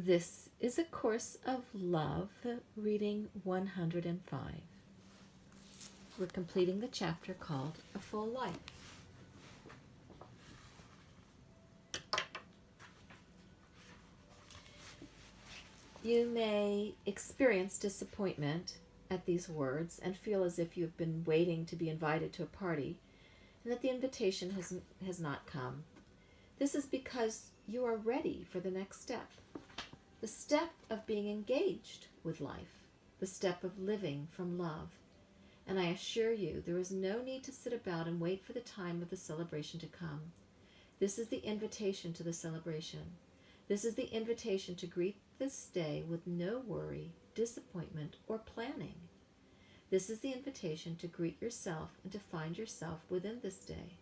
This is A Course of Love, reading 105. We're completing the chapter called A Full Life. You may experience disappointment at these words and feel as if you've been waiting to be invited to a party and that the invitation has not come. This is because you are ready for the next step. The step of being engaged with life, the step of living from love. And I assure you, there is no need to sit about and wait for the time of the celebration to come. This is the invitation to the celebration. This is the invitation to greet this day with no worry, disappointment, or planning. This is the invitation to greet yourself and to find yourself within this day.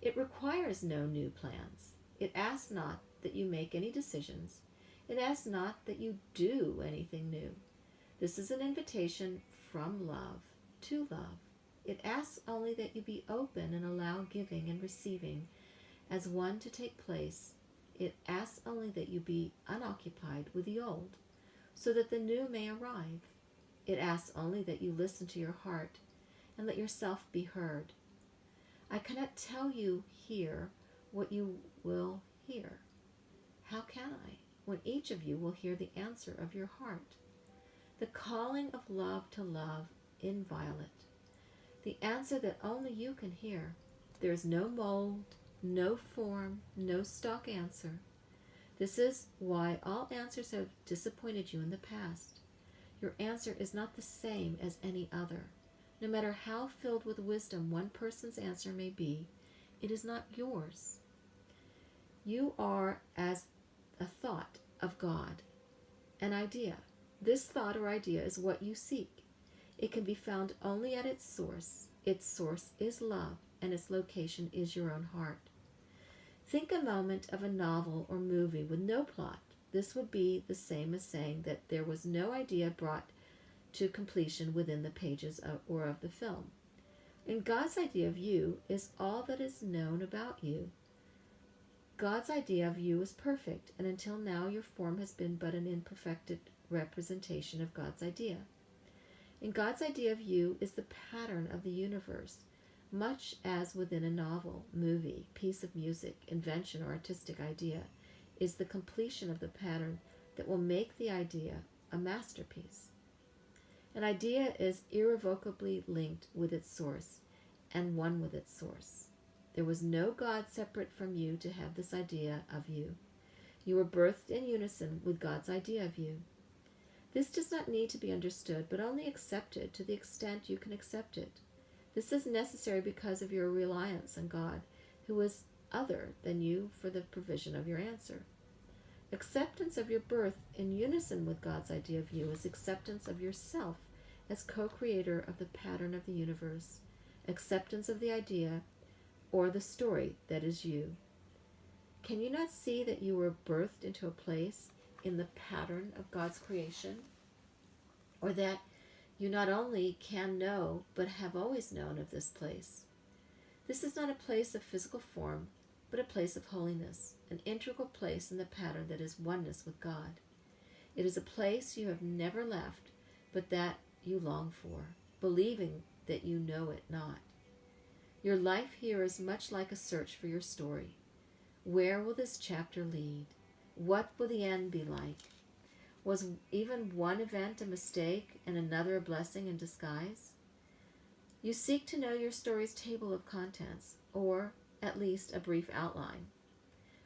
It requires no new plans. It asks not that you make any decisions. It asks not that you do anything new. This is an invitation from love to love. It asks only that you be open and allow giving and receiving as one to take place. It asks only that you be unoccupied with the old, so that the new may arrive. It asks only that you listen to your heart and let yourself be heard. I cannot tell you here what you will hear. How can I, when each of you will hear the answer of your heart? The calling of love to love inviolate. The answer that only you can hear. There is no mold, no form, no stock answer. This is why all answers have disappointed you in the past. Your answer is not the same as any other. No matter how filled with wisdom one person's answer may be, it is not yours. You are as a thought of God, an idea. This thought or idea is what you seek. It can be found only at its source. Its source is love, and its location is your own heart. Think a moment of a novel or movie with no plot. This would be the same as saying that there was no idea brought to completion within the pages of the film. And God's idea of you is all that is known about you. God's idea of you is perfect, and until now your form has been but an imperfected representation of God's idea. And God's idea of you is the pattern of the universe, much as within a novel, movie, piece of music, invention, or artistic idea is the completion of the pattern that will make the idea a masterpiece. An idea is irrevocably linked with its source and one with its source. There was no God separate from you to have this idea of you. You were birthed in unison with God's idea of you. This does not need to be understood, but only accepted to the extent you can accept it. This is necessary because of your reliance on God, who is other than you for the provision of your answer. Acceptance of your birth in unison with God's idea of you is acceptance of yourself as co-creator of the pattern of the universe, acceptance of the idea or the story that is you. Can you not see that you were birthed into a place in the pattern of God's creation? Or that you not only can know, but have always known of this place? This is not a place of physical form, but a place of holiness, an integral place in the pattern that is oneness with God. It is a place you have never left, but that you long for, believing that you know it not. Your life here is much like a search for your story. Where will this chapter lead? What will the end be like? Was even one event a mistake and another a blessing in disguise? You seek to know your story's table of contents, or at least a brief outline.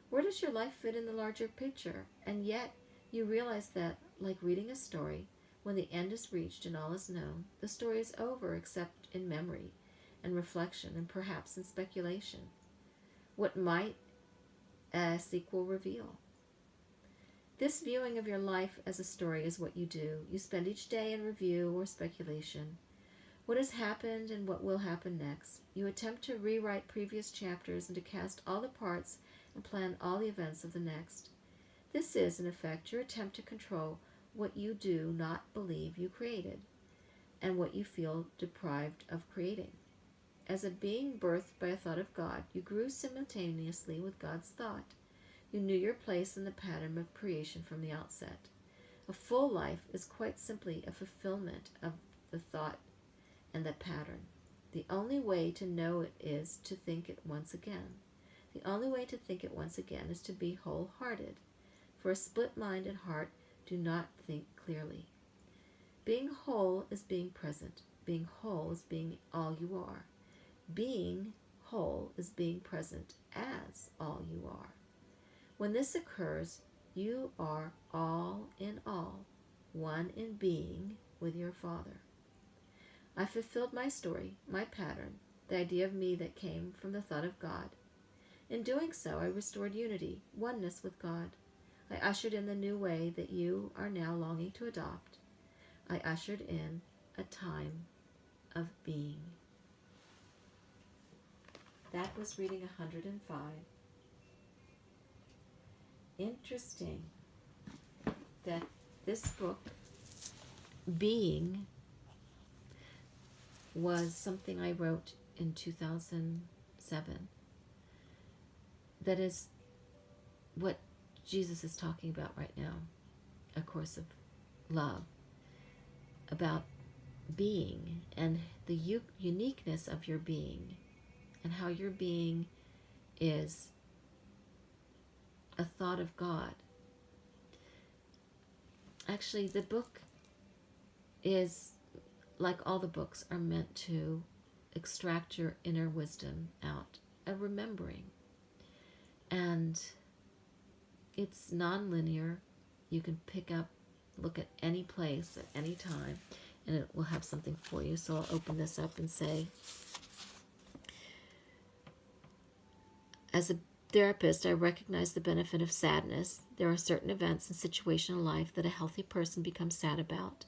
Where does your life fit in the larger picture? And yet you realize that, like reading a story, when the end is reached and all is known, the story is over except in memory and reflection and perhaps in speculation. What might a sequel reveal? This viewing of your life as a story is what you do. You spend each day in review or speculation. What has happened and what will happen next? You attempt to rewrite previous chapters and to cast all the parts and plan all the events of the next. This is, in effect, your attempt to control what you do not believe you created and what you feel deprived of creating. As a being birthed by a thought of God, you grew simultaneously with God's thought. You knew your place in the pattern of creation from the outset. A full life is quite simply a fulfillment of the thought and the pattern. The only way to know it is to think it once again. The only way to think it once again is to be wholehearted. For a split mind and heart do not think clearly. Being whole is being present. Being whole is being all you are. Being whole is being present as all you are. When this occurs, you are all in all, one in being with your Father. I fulfilled my story, my pattern, the idea of me that came from the thought of God. In doing so, I restored unity, oneness with God. I ushered in the new way that you are now longing to adopt. I ushered in a time of being. That was reading 105. Interesting that this book, Being, was something I wrote in 2007. That is what Jesus is talking about right now, A Course of Love, about being and the uniqueness of your being and how your being is a thought of God. Actually, the book is, like all the books, are meant to extract your inner wisdom out, a remembering. And it's non-linear. You can pick up, look at any place at any time, and it will have something for you. So I'll open this up and say, as a therapist, I recognize the benefit of sadness. There are certain events and situations in life that a healthy person becomes sad about.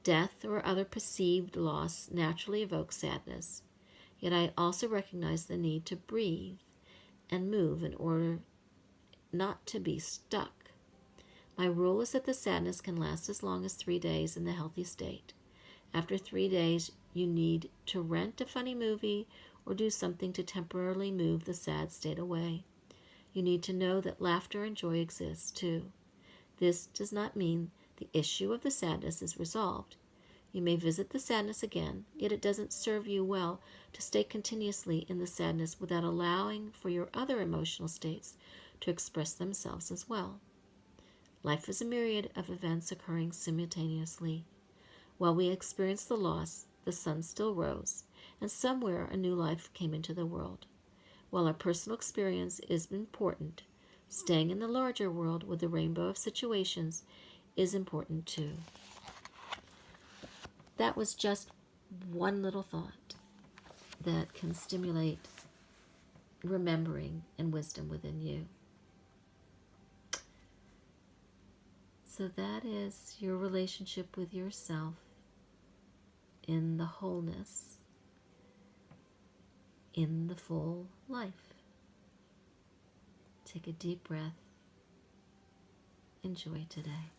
Death or other perceived loss naturally evokes sadness. Yet I also recognize the need to breathe and move in order not to be stuck. My rule is that the sadness can last as long as 3 days in the healthy state. After 3 days, you need to rent a funny movie or do something to temporarily move the sad state away. You need to know that laughter and joy exist too. This does not mean the issue of the sadness is resolved. You may visit the sadness again, yet it doesn't serve you well to stay continuously in the sadness without allowing for your other emotional states to express themselves as well. Life is a myriad of events occurring simultaneously. While we experienced the loss, the sun still rose, and somewhere a new life came into the world. While our personal experience is important, staying in the larger world with the rainbow of situations is important too. That was just one little thought that can stimulate remembering and wisdom within you. So that is your relationship with yourself in the wholeness, in the full life. Take a deep breath. Enjoy today.